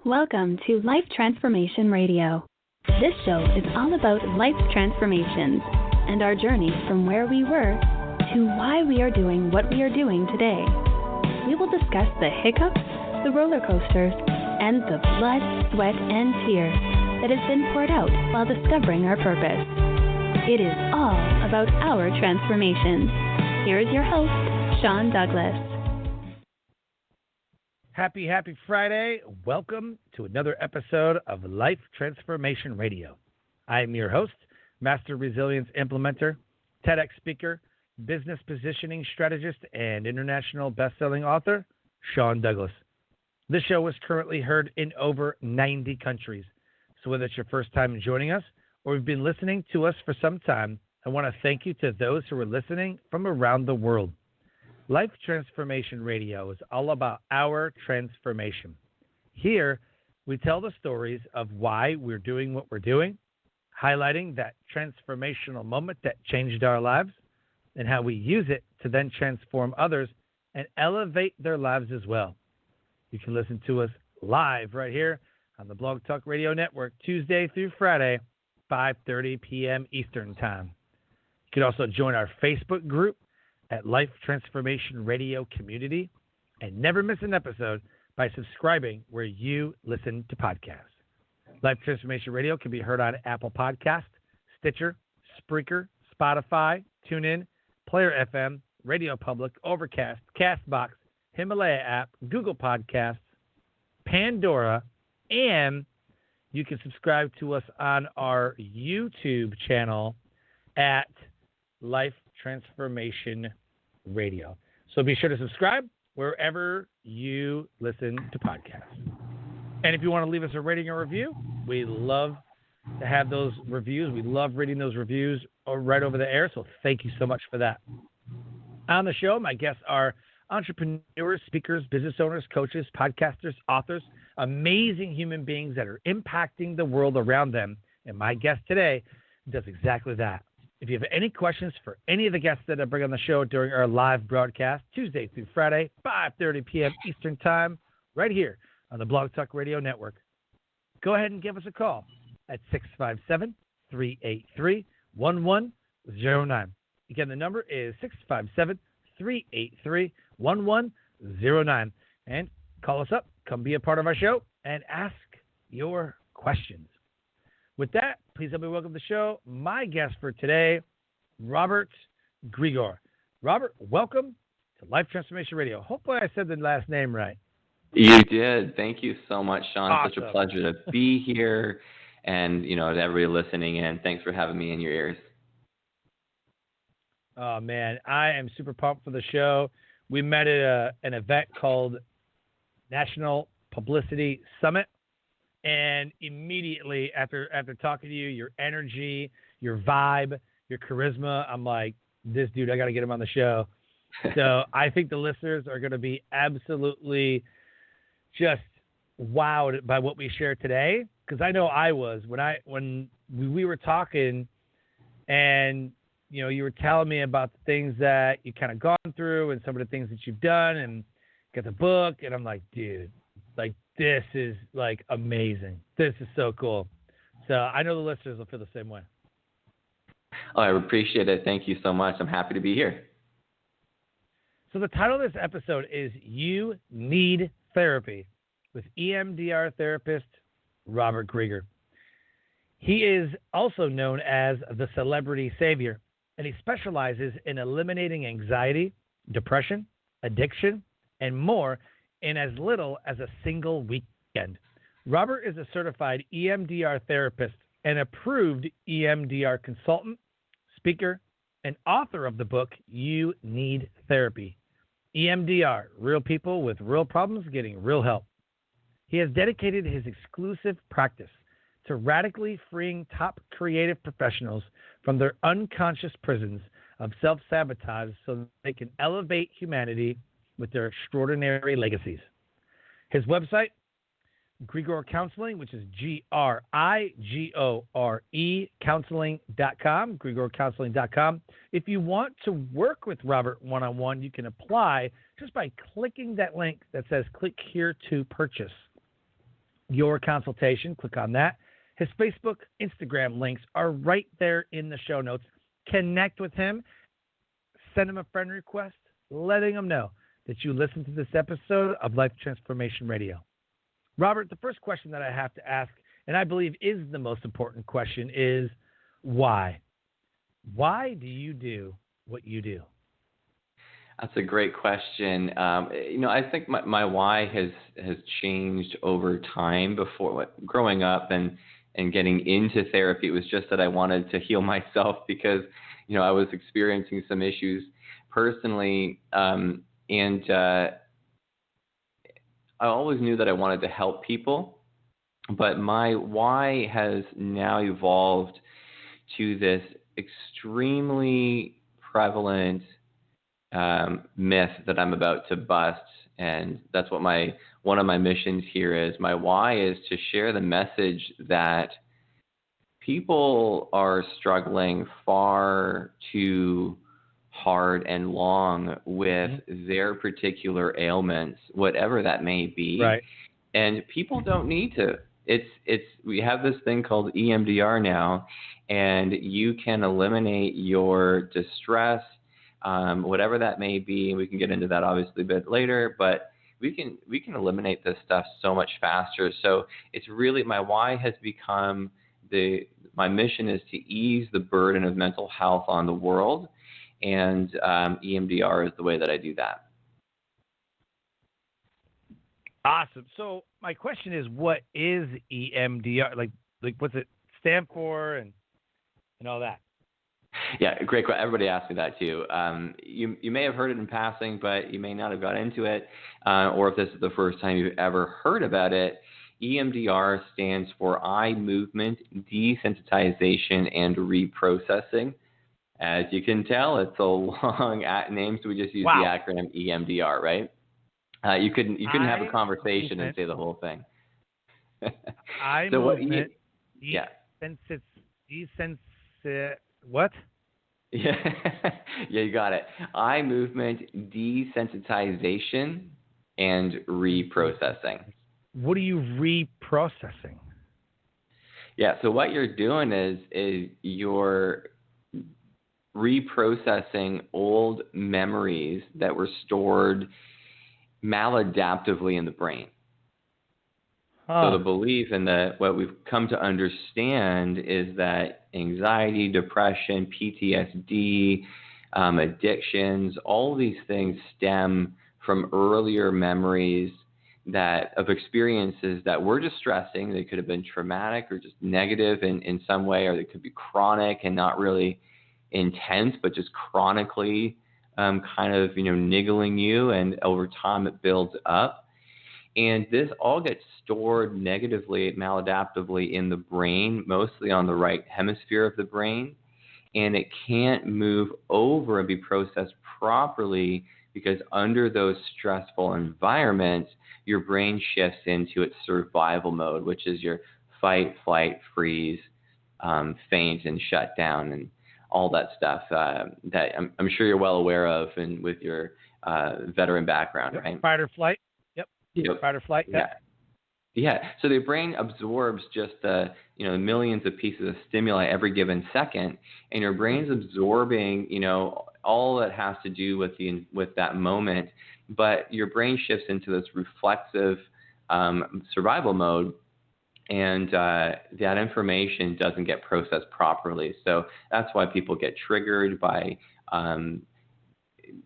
Welcome to Life Transformation Radio. This show is all about life transformations and our journey from where we were to why we are doing what we are doing today. We will discuss the hiccups, the roller coasters, and the blood, sweat, and tears that has been poured out while discovering our purpose. It is all about our transformations. Here is your host, Sean Douglas. Happy Friday. Welcome to another episode of Life Transformation Radio. I am your host, Master Resilience Implementer, TEDx speaker, business positioning strategist, and international best-selling author, Sean Douglas. This show is currently heard in over 90 countries. So whether it's your first time joining us or you've been listening to us for some time, I want to thank you to those who are listening from around the world. Life Transformation Radio is all about our transformation. Here, we tell the stories of why we're doing what we're doing, highlighting that transformational moment that changed our lives, and how we use it to then transform others and elevate their lives as well. You can listen to us live right here on the Blog Talk Radio Network, Tuesday through Friday, 5:30 p.m. Eastern Time. You can also join our Facebook group at Life Transformation Radio Community and never miss an episode by subscribing where you listen to podcasts. Life Transformation Radio can be heard on Apple Podcasts, Stitcher, Spreaker, Spotify, TuneIn, Player FM, Radio Public, Overcast, Castbox, Himalaya app, Google Podcasts, Pandora, and you can subscribe to us on our YouTube channel at Life Transformation Radio. So be sure to subscribe wherever you listen to podcasts. And if you want to leave us a rating or review, we love to have those reviews. We love reading those reviews right over the air, so thank you so much for that. On the show, my guests are entrepreneurs, speakers, business owners, coaches, podcasters, authors, amazing human beings that are impacting the world around them. And my guest today does exactly that. If you have any questions for any of the guests that I bring on the show during our live broadcast, Tuesday through Friday, 5:30 p.m. Eastern Time, right here on the Blog Talk Radio Network, go ahead and give us a call at 657-383-1109. Again, the number is 657-383-1109. And call us up, come be a part of our show, and ask your questions. With that, please help me welcome to the show my guest for today, Robert Grigore. Robert, welcome to Life Transformation Radio. Hopefully I said the last name right. You did. Thank you so much, Sean. Awesome. Such a pleasure to be here. And, to everybody listening in, thanks for having me in your ears. Oh, man, I am super pumped for the show. We met at an event called National Publicity Summit. And immediately after talking to you, your energy, your vibe, your charisma, I'm like, this dude, I got to get him on the show. So I think the listeners are going to be absolutely just wowed by what we shared today. Because I know I was when we were talking, and you were telling me about the things that you kind of gone through and some of the things that you've done, and got the book, and I'm like, dude, like, this is like amazing. This is so cool. So I know the listeners will feel the same way. Oh, I appreciate it. Thank you so much. I'm happy to be here. So the title of this episode is You Need Therapy with EMDR therapist Robert Grigore. He is also known as the Celebrity Saviour, and he specializes in eliminating anxiety, depression, addiction, and more in as little as a single weekend. Robert is a certified EMDR therapist and approved EMDR consultant, speaker, and author of the book, You Need Therapy. EMDR, real people with real problems getting real help. He has dedicated his exclusive practice to radically freeing top creative professionals from their unconscious prisons of self-sabotage so that they can elevate humanity with their extraordinary legacies. His website, Grigore Counseling, which is Grigore counseling.com, GrigoreCounseling.com. If you want to work with Robert one-on-one, you can apply just by clicking that link that says click here to purchase. your consultation, click on that. His Facebook, Instagram links are right there in the show notes. Connect with him. Send him a friend request, letting him know that you listened to this episode of Life Transformation Radio. Robert, the first question that I have to ask, and I believe is the most important question, is why? Why do you do what you do? That's a great question. I think my why has changed over time. Before growing up and getting into therapy, it was just that I wanted to heal myself because, I was experiencing some issues personally, and I always knew that I wanted to help people, but my why has now evolved to this extremely prevalent myth that I'm about to bust, and that's what one of my missions here is. My why is to share the message that people are struggling far too hard and long with their particular ailments, whatever that may be. Right. And people don't need to. We have this thing called EMDR now, and you can eliminate your distress, whatever that may be. And we can get into that obviously a bit later, but we can eliminate this stuff so much faster. So it's really, my why has become my mission is to ease the burden of mental health on the world, and EMDR is the way that I do that. Awesome. So my question is, what is EMDR? Like what's it stand for and all that? Yeah, great question. Everybody asks me that too. You may have heard it in passing, but you may not have got into it. Or if this is the first time you've ever heard about it, EMDR stands for Eye Movement Desensitization and Reprocessing. As you can tell, it's a long name, so we just use the acronym EMDR, right? You couldn't have a conversation and say the whole thing. Eye movement. What? Yeah, you got it. Eye movement desensitization and reprocessing. What are you reprocessing? Yeah, so what you're doing is you're reprocessing old memories that were stored maladaptively in the brain. So the belief and what we've come to understand is that anxiety, depression, PTSD, addictions, all these things stem from earlier memories of experiences that were distressing. They could have been traumatic or just negative in some way, or they could be chronic and not really intense, but just chronically kind of niggling you, and over time it builds up. And this all gets stored negatively, maladaptively in the brain, mostly on the right hemisphere of the brain. And it can't move over and be processed properly because under those stressful environments, your brain shifts into its survival mode, which is your fight, flight, freeze, faint, and shut down, and all that stuff that I'm sure you're well aware of, and with your veteran background, right? Fight or flight. Yep. Fight or flight. Yeah. So the brain absorbs just millions of pieces of stimuli every given second, and your brain's absorbing all that has to do with that moment. But your brain shifts into this reflexive survival mode, and that information doesn't get processed properly. So that's why people get triggered by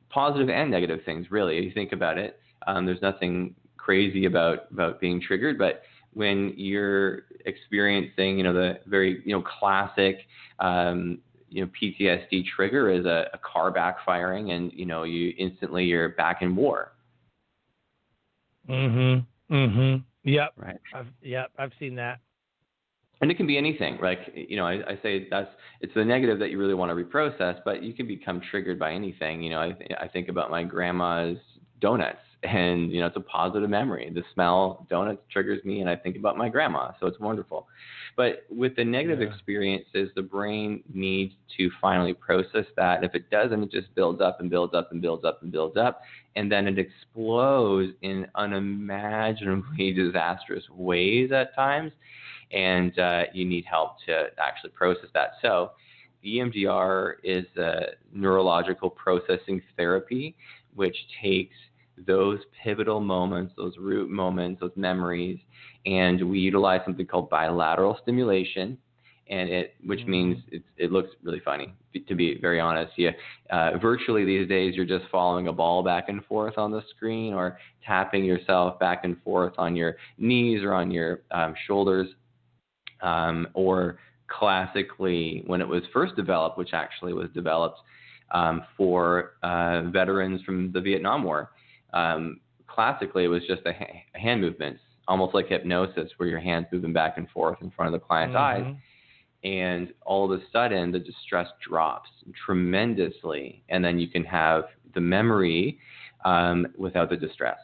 positive and negative things, really. If you think about it, there's nothing crazy about being triggered, but when you're experiencing, the very, classic, PTSD trigger is a car backfiring, and, you're back in war. Yep. Right. I've seen that. And it can be anything. Like, I say it's the negative that you really want to reprocess, but you can become triggered by anything. I think about my grandma's donuts. And, it's a positive memory. The smell of donuts triggers me, and I think about my grandma. So it's wonderful. But with the negative experiences, the brain needs to finally process that. If it doesn't, it just builds up and builds up and builds up and builds up. And then it explodes in unimaginably disastrous ways at times. And you need help to actually process that. So EMDR is a neurological processing therapy, which takes those pivotal moments, those root moments, those memories, and we utilize something called bilateral stimulation, which means it looks really funny, to be very honest. Virtually these days, you're just following a ball back and forth on the screen, or tapping yourself back and forth on your knees or on your shoulders, or classically, when it was first developed, which actually was developed for veterans from the Vietnam War. Classically, it was just a hand movements, almost like hypnosis, where your hands moving back and forth in front of the client's eyes. And all of a sudden, the distress drops tremendously, and then you can have the memory without the distress.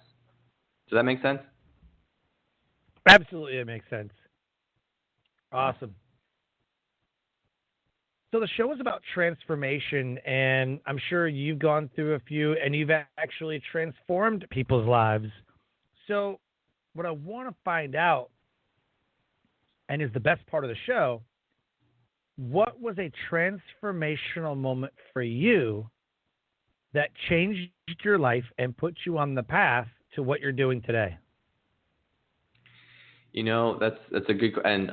Does that make sense? Absolutely, it makes sense. Awesome. So the show is about transformation, and I'm sure you've gone through a few, and you've actually transformed people's lives. So what I want to find out, and is the best part of the show, what was a transformational moment for you that changed your life and put you on the path to what you're doing today? That's a good, and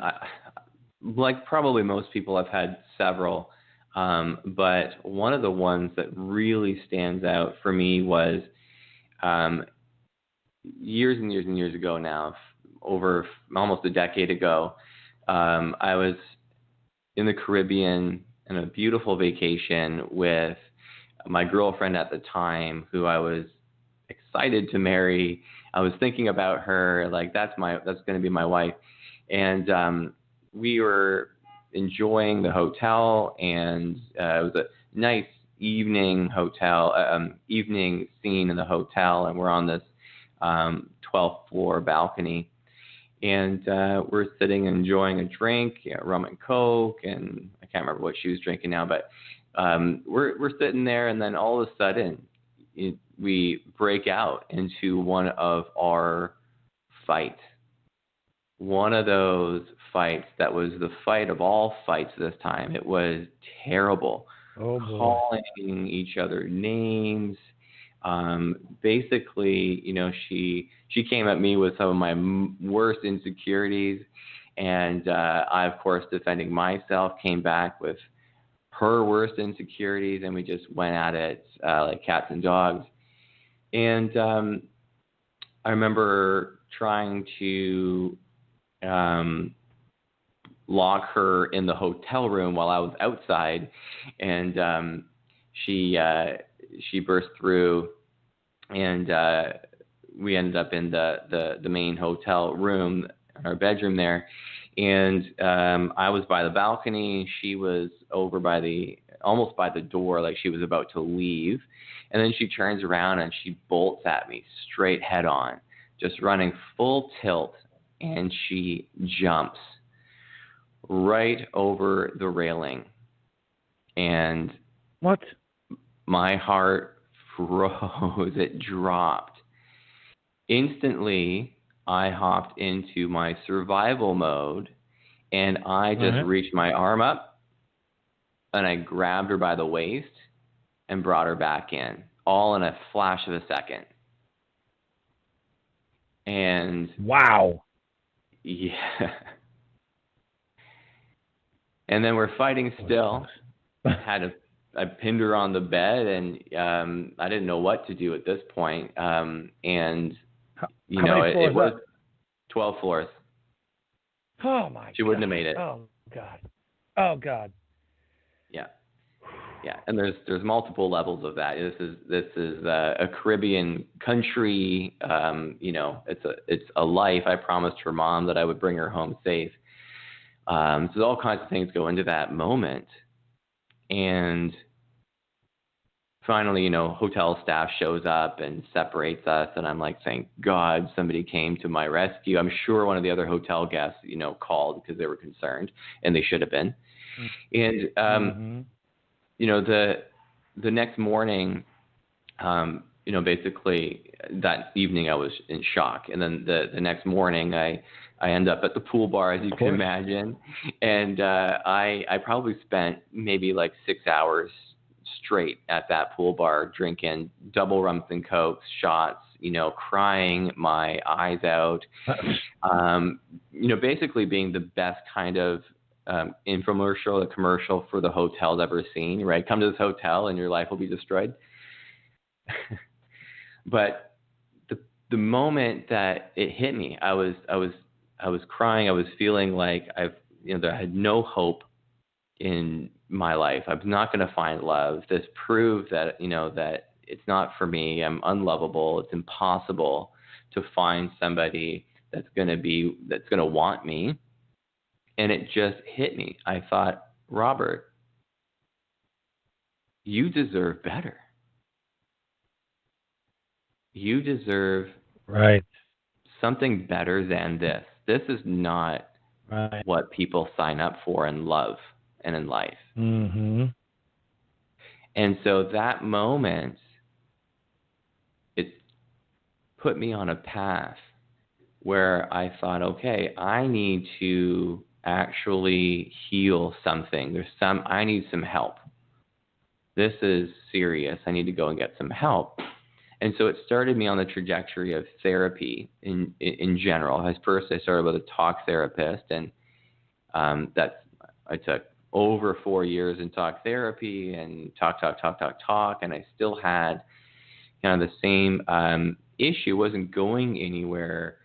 like probably most people, I've had several, but one of the ones that really stands out for me was years and years and years ago now, over almost a decade ago. I was in the Caribbean on a beautiful vacation with my girlfriend at the time, who I was excited to marry. I was thinking about her, like that's going to be my wife. And we were enjoying the hotel, and it was a nice evening scene in the hotel, and we're on this 12th floor balcony, and we're sitting and enjoying a drink, rum and coke, and I can't remember what she was drinking now, but we're sitting there, and then all of a sudden we break out into one of our fights. One of those fights that was the fight of all fights this time. It was terrible. Calling each other names. Basically, she came at me with some of my worst insecurities, and I, of course, defending myself, came back with her worst insecurities, and we just went at it like cats and dogs. And I remember trying to lock her in the hotel room while I was outside, and she burst through, and we ended up in the main hotel room, our bedroom there, and I was by the balcony. She was over almost by the door, like she was about to leave, and then she turns around and she bolts at me straight head on, just running full tilt. And she jumps right over the railing. And what? My heart froze. It dropped. Instantly, I hopped into my survival mode, and I just reached my arm up, and I grabbed her by the waist and brought her back in, all in a flash of a second. And wow. Yeah. And then we're fighting still. I pinned her on the bed, and I didn't know what to do at this point. And it was 12 floors. Oh my! She wouldn't have made it. Oh God. Oh God. Yeah. Yeah, and there's multiple levels of that. This is a Caribbean country. It's a life. I promised her mom that I would bring her home safe. So all kinds of things go into that moment, and finally, hotel staff shows up and separates us. And I'm like, thank God somebody came to my rescue. I'm sure one of the other hotel guests, called because they were concerned, and they should have been. And, the next morning, basically that evening I was in shock. And then the next morning I end up at the pool bar, as you can imagine. And I probably spent maybe like 6 hours straight at that pool bar, drinking double rums and cokes, shots, crying my eyes out, basically being the best kind of infomercial, a commercial for the hotel ever seen, right? Come to this hotel and your life will be destroyed. But the moment that it hit me, I was crying. I was feeling like I had no hope in my life. I was not going to find love. This proved that, that it's not for me. I'm unlovable. It's impossible to find somebody that's going to want me. And it just hit me. I thought, Robert, you deserve better. You deserve something better than this. This is not what people sign up for in love and in life. Mm-hmm. And so that moment, it put me on a path where I thought, okay, I need to actually heal something. I need some help. This is serious. I need to go and get some help. And so it started me on the trajectory of therapy in general. First, I started with a talk therapist, and I took over 4 years in talk therapy and talk, and I still had kind of the same issue. Wasn't going anywhere.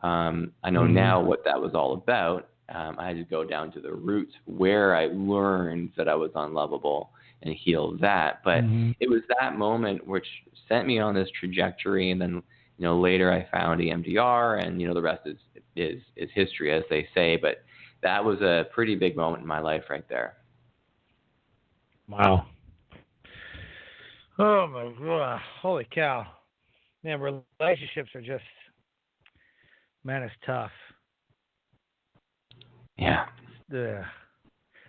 I know now what that was all about. I had to go down to the roots where I learned that I was unlovable and heal that. But it was that moment which sent me on this trajectory, and then later I found EMDR, and the rest is history, as they say. But that was a pretty big moment in my life right there. Wow. Oh my God! Holy cow! Man, relationships are just, man, it's tough. Yeah.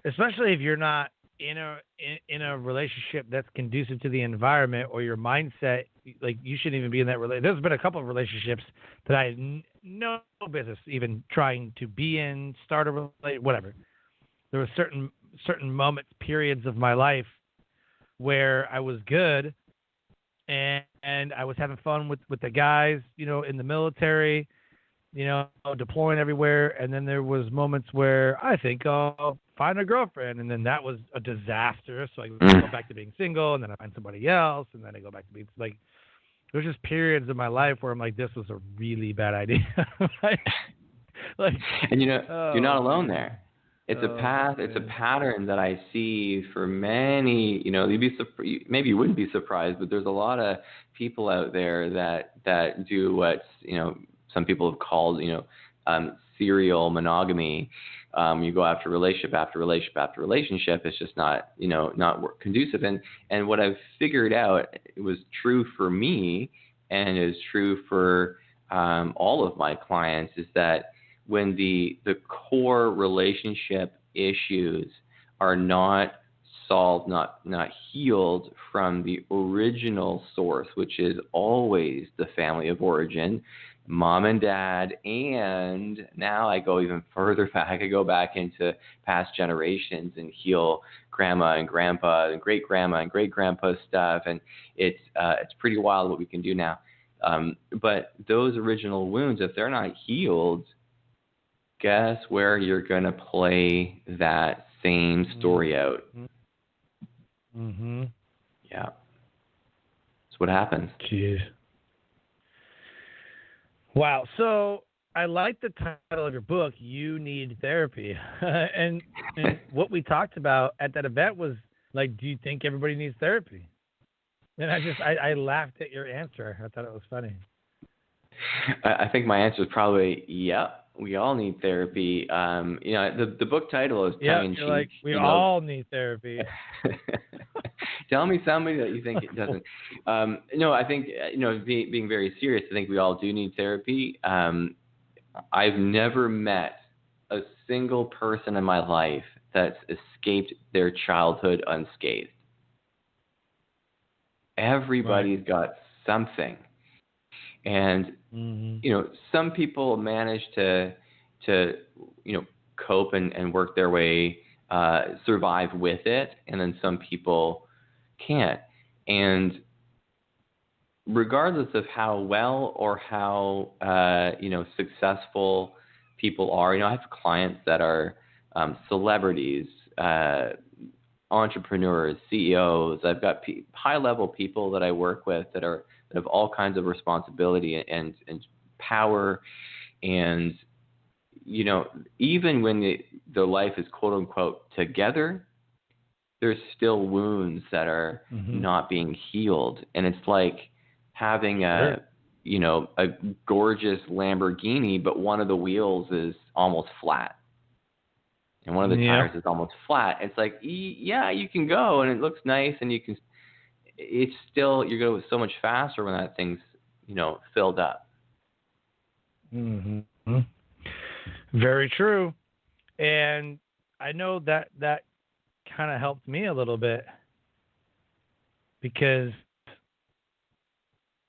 Especially if you're not in a relationship that's conducive to the environment, or your mindset, like you shouldn't even be in that relationship. There's been a couple of relationships that I had no business even trying to be in, start a relationship, whatever. There were certain moments, periods of my life where I was good and I was having fun with the guys, in the military, deploying everywhere. And then there was moments where I think I'll find a girlfriend, and then that was a disaster. So I go back to being single, and then I find somebody else, and then I go back to being like, there's just periods of my life where I'm like, this was a really bad idea. And you're not alone there. It's a path. It's a pattern that I see for many. Maybe you wouldn't be surprised, but there's a lot of people out there that do what some people have called serial monogamy. You go after relationship after relationship after relationship. It's just not conducive. And what I've figured out, it was true for me, and is true for all of my clients, is that when the core relationship issues are not solved, not healed from the original source, which is always the family of origin, mom and dad, and now I go even further back. I go back into past generations and heal grandma and grandpa and great grandma and great grandpa stuff, and it's pretty wild what we can do now. But those original wounds, if they're not healed, guess where you're going to play that same story out? Mm-hmm. Yeah. That's what happens. Jeez. Wow. So I like the title of your book, You Need Therapy. and what we talked about at that event was like, do you think everybody needs therapy? And I laughed at your answer. I thought it was funny. I think my answer is probably, yeah, we all need therapy. The book title is tongue in cheek. Like, we all need therapy. Tell me somebody that you think it doesn't. No, I think, being very serious, I think we all do need therapy. I've never met a single person in my life that's escaped their childhood unscathed. Everybody's got something. And, some people manage to cope and work their way, survive with it, and then some people can't. And regardless of how well or how, successful people are, I have clients that are celebrities, entrepreneurs, CEOs. I've got high-level people that I work with that have all kinds of responsibility and power. And, even when their life is quote-unquote together, there's still wounds that are not being healed. And it's like having a gorgeous Lamborghini, but one of the wheels is almost flat. And one of the tires is almost flat. It's like, yeah, you can go and it looks nice and it's still, you're going so much faster when that thing's, filled up. Mm-hmm. Very true. And I know that kind of helped me a little bit because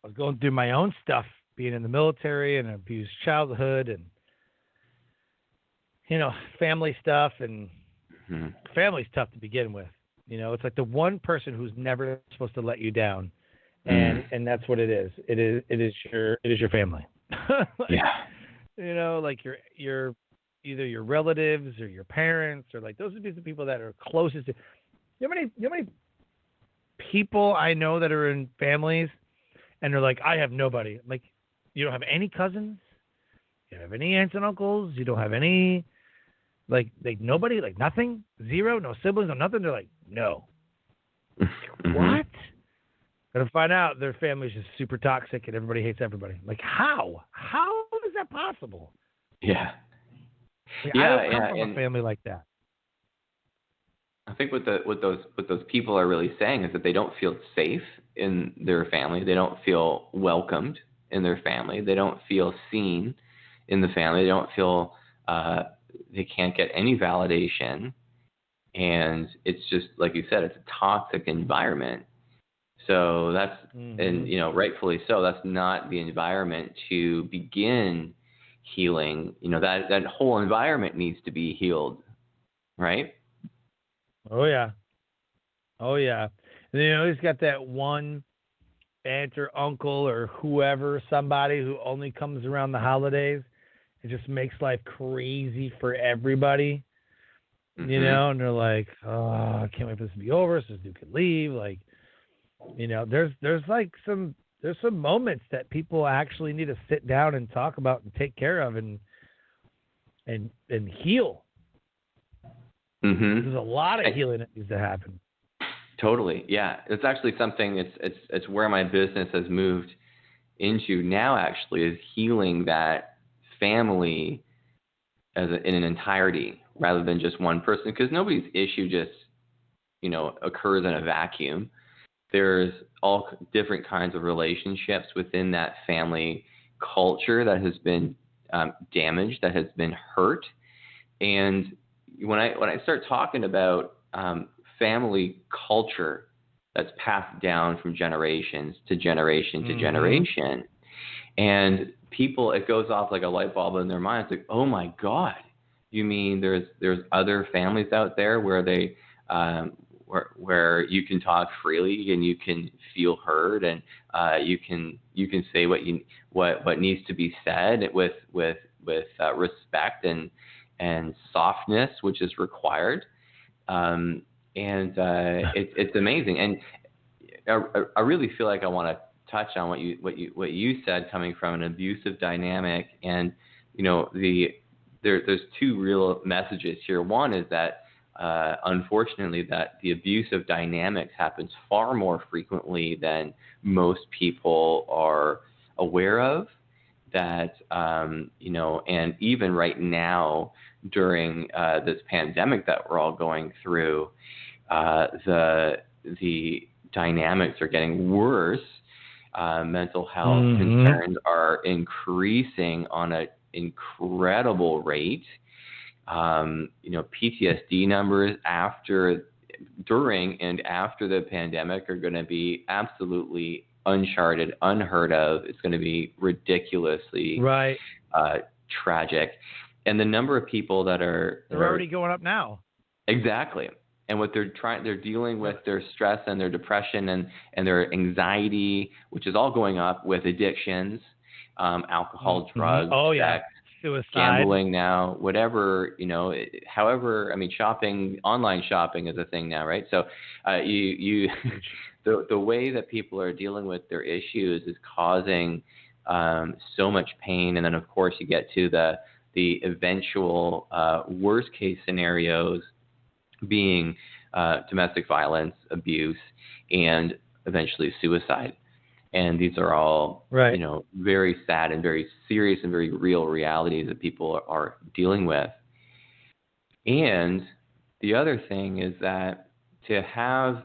I was going through my own stuff, being in the military and abused childhood and, family stuff, and family's tough to begin with. It's like the one person who's never supposed to let you down. And that's what it is. It is your family. Like your either your relatives or your parents, or like those are the people that are closest to you. Know how many people I know that are in families and they're like, I have nobody. Like, you don't have any cousins, you don't have any aunts and uncles, you don't have any like nobody, like nothing, zero, no siblings, no nothing. They're like, no. What? Gonna find out their family's just super toxic and everybody hates everybody. Like, how? How is that possible? Yeah. Like, I don't come from a family like that. I think what those people are really saying is that they don't feel safe in their family. They don't feel welcomed in their family. They don't feel seen in the family. They don't feel they can't get any validation. And it's just, like you said, it's a toxic environment. So that's, and, rightfully so, that's not the environment to begin healing. That whole environment needs to be healed, right? Oh, yeah. And, he's got that one aunt or uncle or whoever, somebody who only comes around the holidays. It just makes life crazy for everybody, and they're like, oh, I can't wait for this to be over so this dude can leave. Like, there's some moments that people actually need to sit down and talk about and take care of and heal. There's a lot of healing that needs to happen. Totally. Yeah. It's actually something, it's where my business has moved into now, actually, is healing that family in an entirety rather than just one person, because nobody's issue just, occurs in a vacuum. There's all different kinds of relationships within that family culture that has been damaged, that has been hurt. And when I start talking about family culture that's passed down from generations to generation to generation, and people, it goes off like a light bulb in their minds, like, oh my God, you mean there's other families out there where they where you can talk freely and you can feel heard, and you can say what needs to be said with respect and softness, which is required. It's amazing. And I really feel like I want to touch on what you said, coming from an abusive dynamic. And there's two real messages here. One is that unfortunately that the abusive dynamics happens far more frequently than most people are aware of. That and even right now during this pandemic that we're all going through, the dynamics are getting worse. Mental health concerns are increasing on an incredible rate. PTSD numbers during and after the pandemic are going to be absolutely uncharted, unheard of. It's going to be ridiculously tragic. And the number of people they're already going up now. Exactly. And what they're dealing with their stress and their depression and their anxiety, which is all going up with addictions, alcohol, drugs, sex, suicide, gambling now, whatever, however, shopping, online shopping is a thing now, right? So the way that people are dealing with their issues is causing so much pain. And then, of course, you get to the eventual worst case scenarios being domestic violence, abuse, and eventually suicide. And these are all, very sad and very serious and very real realities that people are dealing with. And the other thing is that to have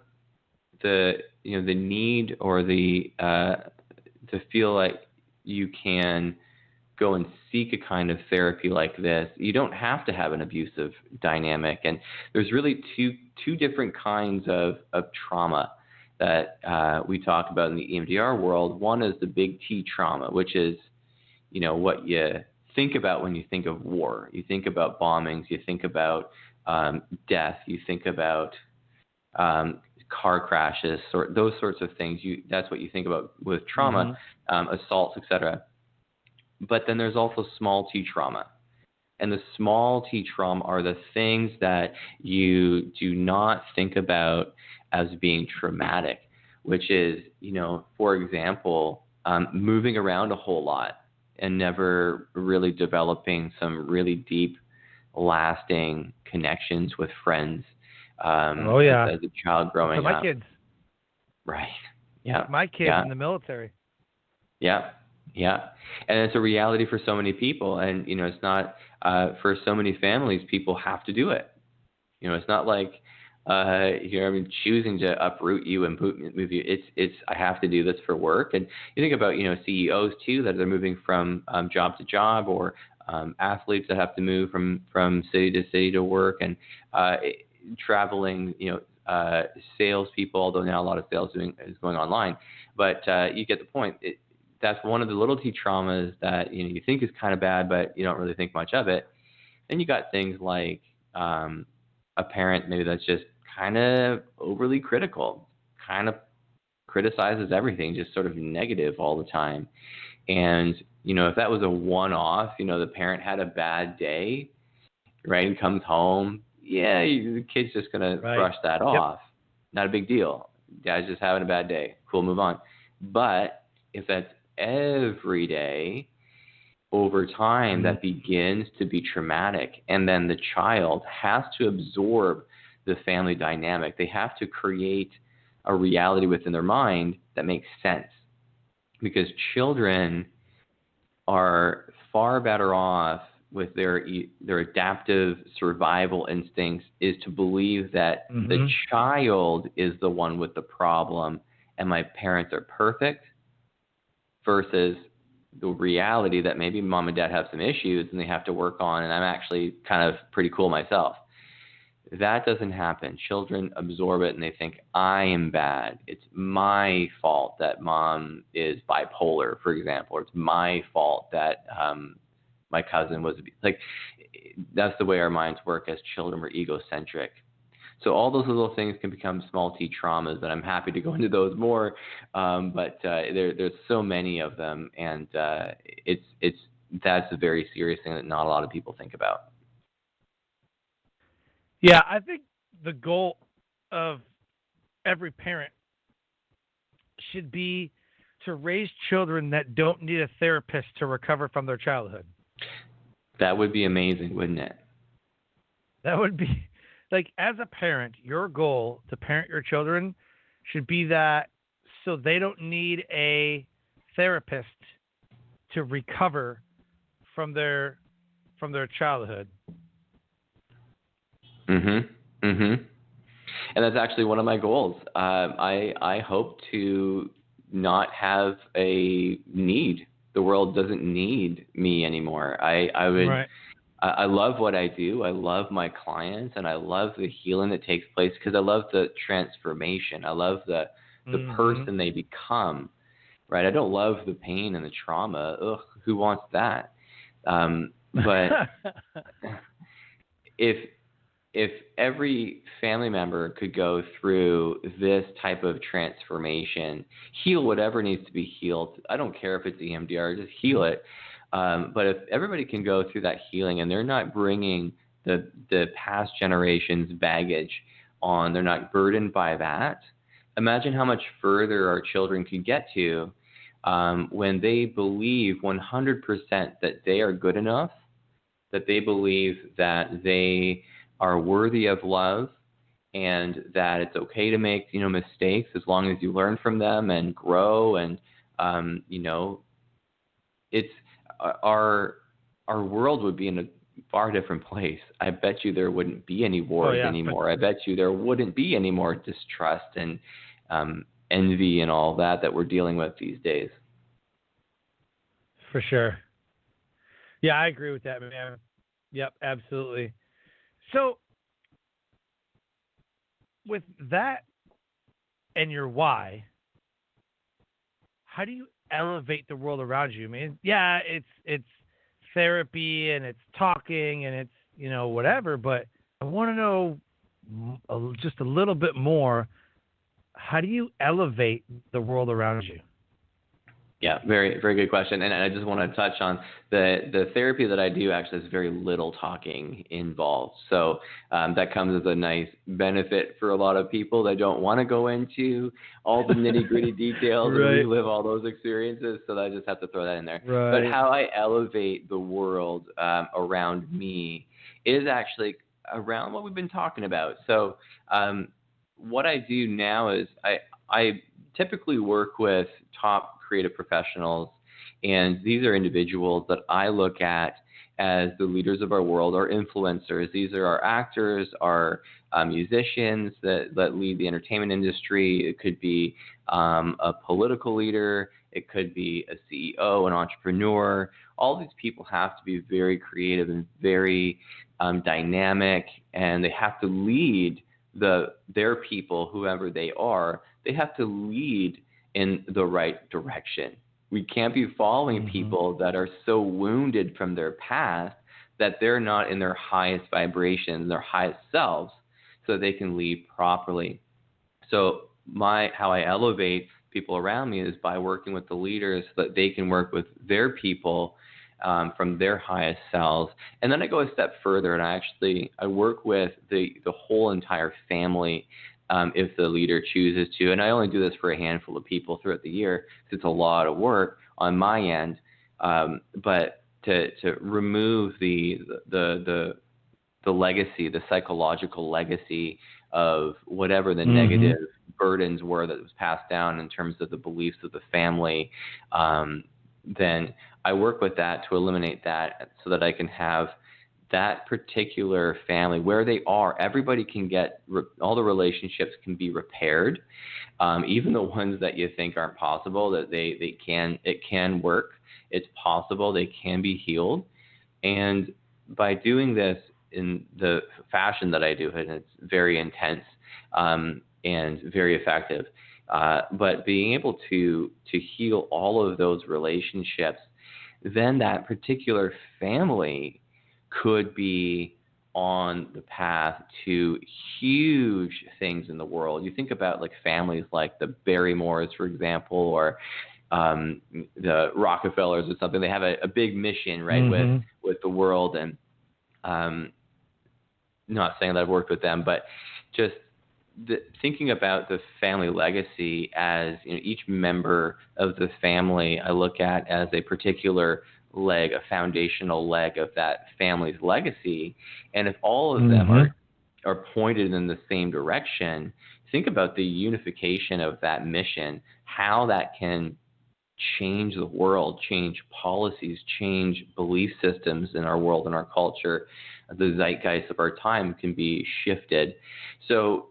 the need or to feel like you can go and seek a kind of therapy like this, you don't have to have an abusive dynamic. And there's really two different kinds of trauma that we talk about in the EMDR world. One is the big T trauma, which is, what you think about when you think of war. You think about bombings, you think about death, you think about car crashes, or those sorts of things. That's what you think about with trauma, assaults, etc. But then there's also small T trauma. And the small T trauma are the things that you do not think about as being traumatic, which is, for example, moving around a whole lot and never really developing some really deep, lasting connections with friends as a child growing up. My kids. Right. Yeah. My kids in the military. Yeah. Yeah. And it's a reality for so many people. And, it's not for so many families, people have to do it. It's not like, choosing to uproot you and move you. It's I have to do this for work. And you think about, CEOs too, that are moving from job to job, or athletes that have to move from city to city to work, and traveling, salespeople, although now a lot of sales is going online. But you get the point. That's one of the little T traumas that you think is kind of bad, but you don't really think much of it. Then you got things like a parent maybe that's just kind of overly critical, kind of criticizes everything, just sort of negative all the time. And if that was a one-off, the parent had a bad day, right, and comes home, the kid's just gonna brush that off. Not a big deal. Dad's just having a bad day. Cool, move on. But if that's every day, over time, that begins to be traumatic. And then the child has to absorb the family dynamic. They have to create a reality within their mind that makes sense. Because children are far better off with their adaptive survival instincts is to believe that the child is the one with the problem and my parents are perfect, versus the reality that maybe mom and dad have some issues and they have to work on, and I'm actually kind of pretty cool myself. That doesn't happen. Children absorb it and they think, I am bad. It's my fault that mom is bipolar, for example, or it's my fault that my cousin was like. That's the way our minds work as children. We're egocentric. So all those little things can become small T traumas, and I'm happy to go into those more. But there's so many of them, and that's a very serious thing that not a lot of people think about. Yeah, I think the goal of every parent should be to raise children that don't need a therapist to recover from their childhood. That would be amazing, wouldn't it? That would be, like, as a parent, your goal to parent your children should be that so they don't need a therapist to recover from their childhood. And that's actually one of my goals. I hope to not have a need. The world doesn't need me anymore. Right. I love what I do. I love my clients, and I love the healing that takes place because I love the transformation. I love the person they become, right? I don't love the pain and the trauma. Ugh, who wants that? But if every family member could go through this type of transformation, heal whatever needs to be healed, I don't care if it's EMDR, just heal it. But if everybody can go through that healing and they're not bringing the past generation's baggage on, they're not burdened by that, imagine how much further our children could get to when they believe 100% that they are good enough, that they believe that they are worthy of love, and that it's okay to make mistakes as long as you learn from them and grow. And it's our world would be in a far different place. I bet you there wouldn't be any wars anymore. I bet you there wouldn't be any more distrust and envy and all that we're dealing with these days. For sure. Yeah, I agree with that, man. Yep, absolutely. So, with that and your why, how do you elevate the world around you? I mean, yeah, it's therapy and it's talking and it's whatever, but I want to know just a little bit more. How do you elevate the world around you? Yeah, very, very good question. And I just want to touch on the therapy that I do actually has very little talking involved. So that comes as a nice benefit for a lot of people that don't want to go into all the nitty gritty details and relive all those experiences. So I just have to throw that in there. Right. But how I elevate the world around me is actually around what we've been talking about. So what I do now is I typically work with top creative professionals, and these are individuals that I look at as the leaders of our world, our influencers. These are our actors, our musicians that lead the entertainment industry. It could be a political leader. It could be a CEO, an entrepreneur. All these people have to be very creative and very dynamic, and they have to lead their people, whoever they are. They have to lead in the right direction. We can't be following people that are so wounded from their past that they're not in their highest vibrations, their highest selves, so they can lead properly. So how I elevate people around me is by working with the leaders so that they can work with their people from their highest selves. And then I go a step further, and I work with the whole entire family if the leader chooses to. And I only do this for a handful of people throughout the year because it's a lot of work on my end. But to remove the legacy, the psychological legacy of whatever the negative burdens were that was passed down in terms of the beliefs of the family, then I work with that to eliminate that so that I can have that particular family where they are. Everybody can get, all the relationships can be repaired, even the ones that you think aren't possible, that it can work. It's possible. They can be healed. And by doing this in the fashion that I do it, it's very intense and very effective. But being able to heal all of those relationships, then that particular family could be on the path to huge things in the world. You think about like families like the Barrymores, for example, or the Rockefellers or something. They have a big mission, right, with the world. And not saying that I've worked with them, but just thinking about the family legacy as each member of the family I look at as a particular leg, a foundational leg of that family's legacy. And if all of them are pointed in the same direction, think about the unification of that mission, how that can change the world, change policies, change belief systems in our world and our culture. The zeitgeist of our time can be shifted. So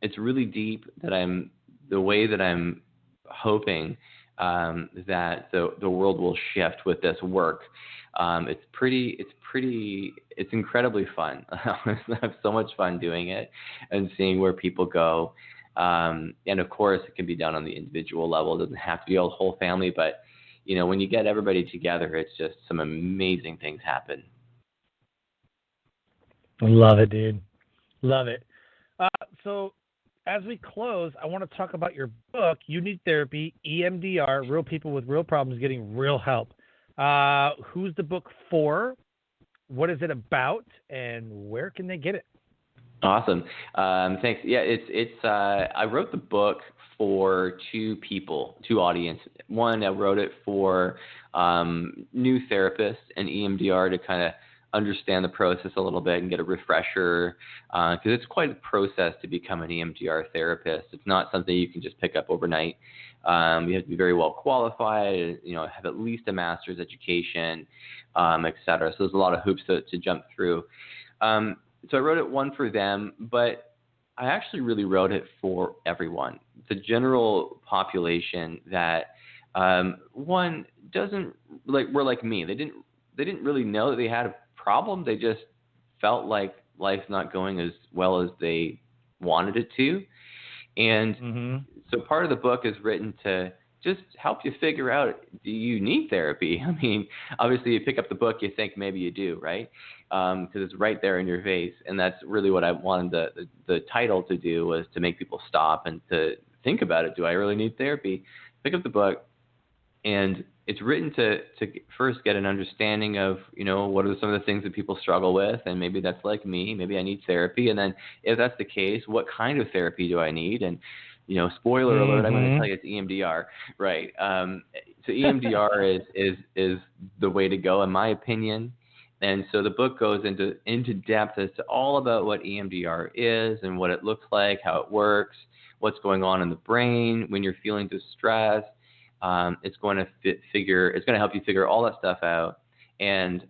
it's really deep the way that I'm hoping that the world will shift with this work. It's incredibly fun. I have so much fun doing it and seeing where people go. And of course, it can be done on the individual level. It doesn't have to be a whole family, but when you get everybody together, it's just some amazing things happen. Love it, dude. Love it. So as we close, I want to talk about your book, You Need Therapy, EMDR, Real People with Real Problems Getting Real Help. Who's the book for? What is it about? And where can they get it? Awesome. Thanks. Yeah, I wrote the book for two audience. One, I wrote it for new therapists and EMDR to kind of understand the process a little bit and get a refresher, because it's quite a process to become an EMDR therapist. It's not something you can just pick up overnight. You have to be very well qualified, have at least a master's education, et cetera. So there's a lot of hoops to jump through. So I wrote it one for them, but I actually really wrote it for everyone. The general population that one doesn't were like me. They didn't really know that they had a problem. They just felt like life's not going as well as they wanted it to. And so part of the book is written to just help you figure out, do you need therapy? I mean, obviously you pick up the book, you think maybe you do, right? Because it's right there in your face. And that's really what I wanted the title to do, was to make people stop and to think about it. Do I really need therapy? Pick up the book, and it's written to first get an understanding of, what are some of the things that people struggle with, and maybe that's like me, maybe I need therapy. And then if that's the case, what kind of therapy do I need? And, spoiler alert, I'm going to tell you it's EMDR, right? So EMDR is the way to go, in my opinion. And so the book goes into depth as to all about what EMDR is and what it looks like, how it works, what's going on in the brain when you're feeling distressed. It's going to help you figure all that stuff out. And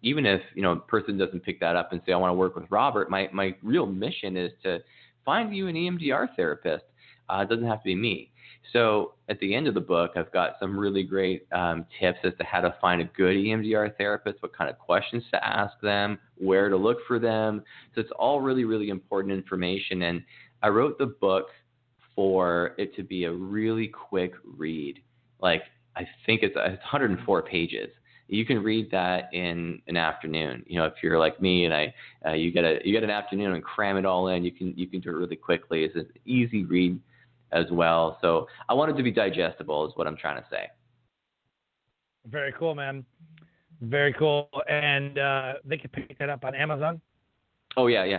even if a person doesn't pick that up and say, I want to work with Robert, my real mission is to find you an EMDR therapist. It doesn't have to be me. So at the end of the book, I've got some really great tips as to how to find a good EMDR therapist, what kind of questions to ask them, where to look for them. So it's all really, really important information. And I wrote the book for it to be a really quick read. I think it's 104 pages. You can read that in an afternoon. If you're like me and you get an afternoon and cram it all in, you can do it really quickly. It's an easy read as well. So I want it to be digestible, is what I'm trying to say. Very cool, man. Very cool. And they can pick that up on Amazon? Oh, yeah.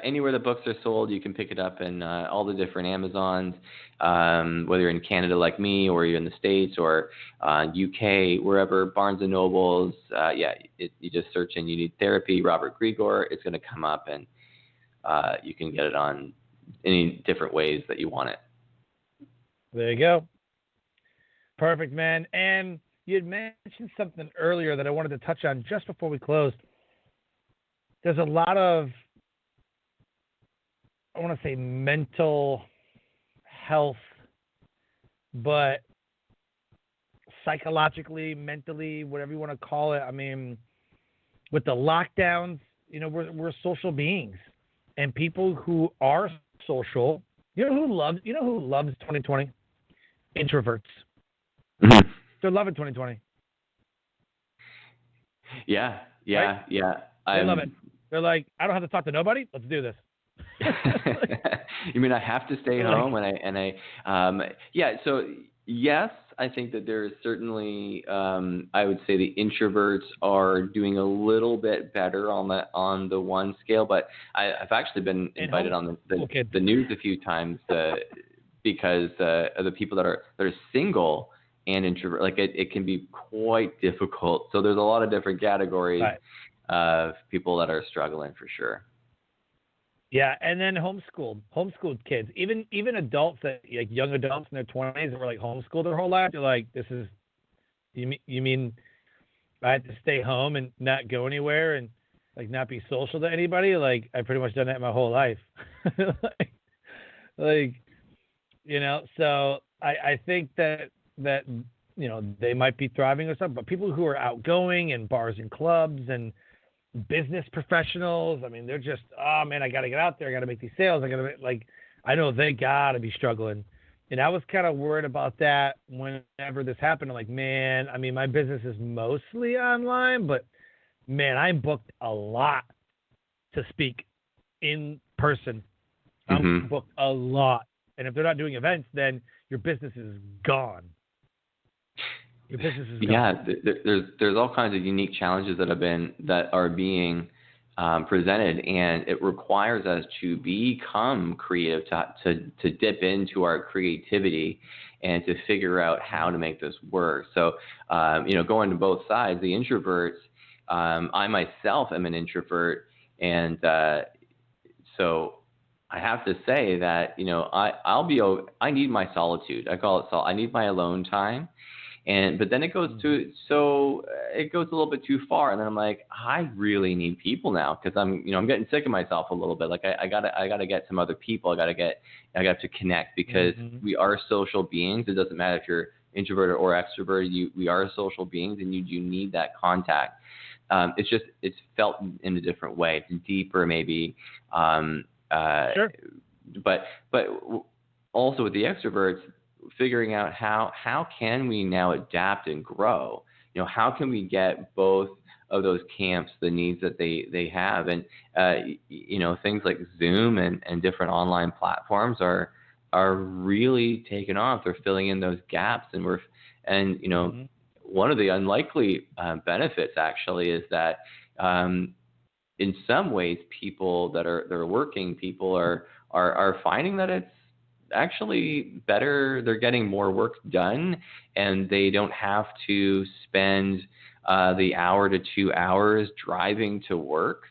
Anywhere the books are sold, you can pick it up in all the different Amazons, whether you're in Canada like me, or you're in the States, or UK, wherever, Barnes & Nobles. You just search in You Need Therapy, Robert Grigore. It's going to come up, and you can get it on any different ways that you want it. There you go. Perfect, man. And you had mentioned something earlier that I wanted to touch on just before we closed. There's a lot of, I want to say, mental health, but psychologically, mentally, whatever you want to call it. I mean, with the lockdowns, we're social beings, and people who are social, who loves 2020? Introverts. Mm-hmm. They're loving 2020. Yeah. Right? Yeah. They love it. They're like, I don't have to talk to nobody. Let's do this. You mean I have to stay home? So yes, I think that there's certainly, I would say the introverts are doing a little bit better on the one scale, but I've actually been invited on the news a few times because of the people that are single and introvert. It can be quite difficult. So there's a lot of different categories of people that are struggling for sure. Yeah, and then homeschooled kids, even adults that young adults in their 20s that were homeschooled their whole life. You're like, this is, you mean I had to stay home and not go anywhere and not be social to anybody? I've pretty much done that my whole life. Like, so I think that they might be thriving or something, but people who are outgoing in bars and clubs and business professionals, I mean, they're just, oh man, I got to get out there. I got to make these sales. I know they got to be struggling. And I was kind of worried about that whenever this happened. I'm like, man, I mean, my business is mostly online, but man, I'm booked a lot to speak in person. I'm booked a lot. And if they're not doing events, then your business is gone. Your business is gone. Yeah, there's all kinds of unique challenges that are being presented, and it requires us to become creative, to dip into our creativity, and to figure out how to make this work. So, going to both sides, the introverts. I myself am an introvert, and so I have to say that I need my solitude. I call it I need my alone time. But then it goes it goes a little bit too far, and then I'm like, I really need people now, because I'm getting sick of myself a little bit. Like I gotta get some other people. I got to connect, because we are social beings. It doesn't matter if you're introverted or extroverted. We are social beings, and you need that contact. It's felt in a different way. It's deeper, maybe. Sure. But also with the extroverts, figuring out how can we now adapt and grow? How can we get both of those camps the needs that they have? And things like Zoom and different online platforms are really taking off. They're filling in those gaps, one of the unlikely benefits actually is that in some ways people that are working people are finding that it's actually better. They're getting more work done, and they don't have to spend the hour to 2 hours driving to work.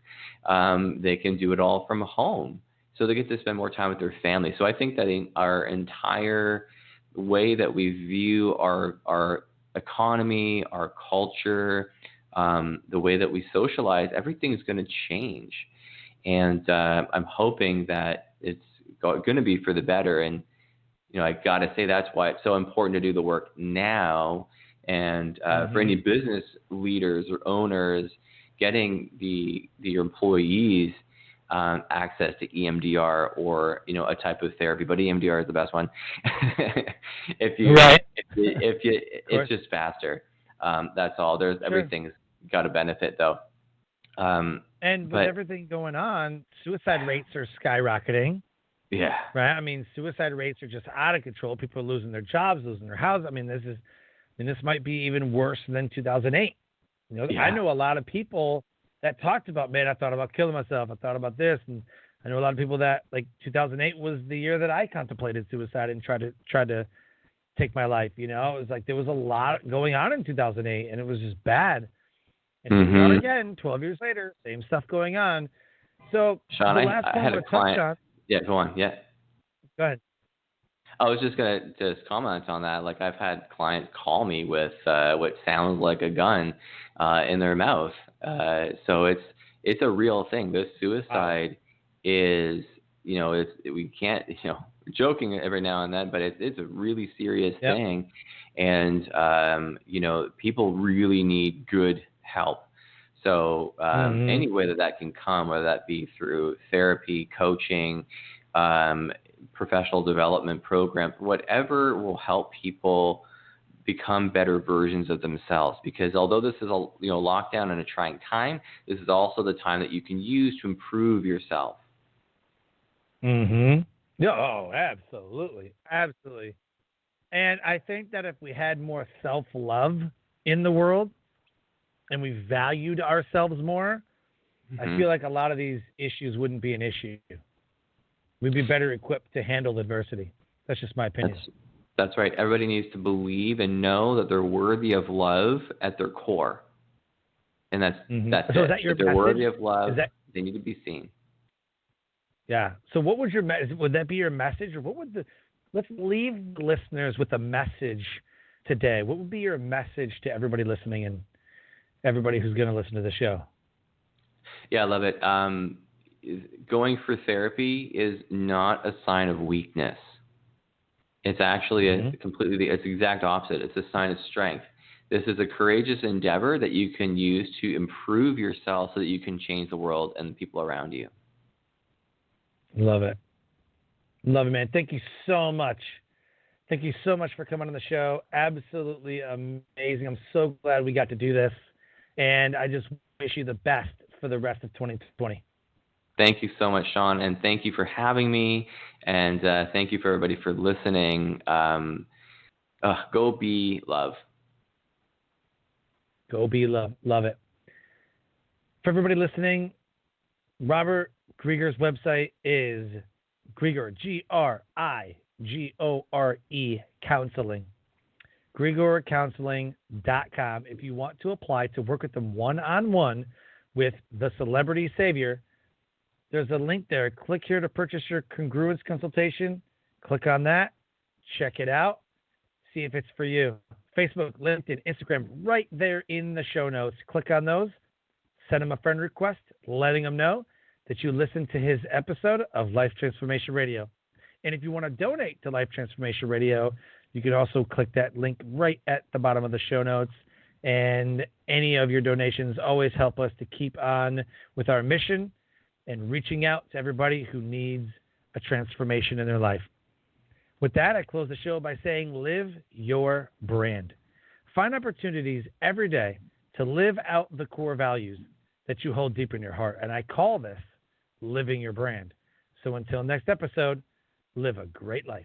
They can do it all from home, so they get to spend more time with their family. So I think that in our entire way that we view our economy, our culture, the way that we socialize, everything's going to change. And I'm hoping that it's going to be for the better. And, I got to say, that's why it's so important to do the work now. And for any business leaders or owners, getting your employees access to EMDR or, a type of therapy, but EMDR is the best one. It's just faster. That's all. Everything's got a benefit though. And with everything going on, suicide rates are skyrocketing. Yeah. Right. I mean, suicide rates are just out of control. People are losing their jobs, losing their houses. I mean, this might be even worse than 2008. I know a lot of people that talked about, man, I thought about killing myself. I thought about this, and I know a lot of people that, like, 2008 was the year that I contemplated suicide and tried to take my life. It was like there was a lot going on in 2008, and it was just bad. And here we are again, 12 years later, same stuff going on. So, Sean, I had a client. Yeah, go on. Yeah. Go ahead. I was just going to comment on that. Like, I've had clients call me with what sounds like a gun in their mouth. So it's a real thing. This suicide is, we can't, we're joking every now and then, but it's a really serious thing. And, people really need good help. So any way that can come, whether that be through therapy, coaching, professional development programs, whatever will help people become better versions of themselves. Because although this is a lockdown and a trying time, this is also the time that you can use to improve yourself. Yeah. Oh, absolutely, absolutely. And I think that if we had more self-love in the world, and we valued ourselves more, I feel like a lot of these issues wouldn't be an issue. We'd be better equipped to handle adversity. That's just my opinion. That's right. Everybody needs to believe and know that they're worthy of love at their core. And that's so it. Is that your if they're message? Worthy of love, they need to be seen. Yeah. So what would would that be your message? Or let's leave listeners with a message today. What would be your message to everybody listening and everybody who's going to listen to the show? Yeah, I love it. going for therapy is not a sign of weakness. It's actually it's the exact opposite. It's a sign of strength. This is a courageous endeavor that you can use to improve yourself so that you can change the world and the people around you. Love it. Love it, man. Thank you so much. Thank you so much for coming on the show. Absolutely amazing. I'm so glad we got to do this. And I just wish you the best for the rest of 2020. Thank you so much, Sean. And thank you for having me. And thank you for everybody for listening. Go be love. Go be love. Love it. For everybody listening, Robert Grigore's website is Grigore, Grigore Counseling. GrigoreCounseling.com. If you want to apply to work with them one-on-one with the Celebrity Saviour, there's a link there. Click here to purchase your congruence consultation. Click on that. Check it out. See if it's for you. Facebook, LinkedIn, Instagram, right there in the show notes. Click on those. Send him a friend request, letting him know that you listened to his episode of Life Transformation Radio. And if you want to donate to Life Transformation Radio, you can also click that link right at the bottom of the show notes. And any of your donations always help us to keep on with our mission and reaching out to everybody who needs a transformation in their life. With that, I close the show by saying, live your brand. Find opportunities every day to live out the core values that you hold deep in your heart. And I call this living your brand. So until next episode, live a great life.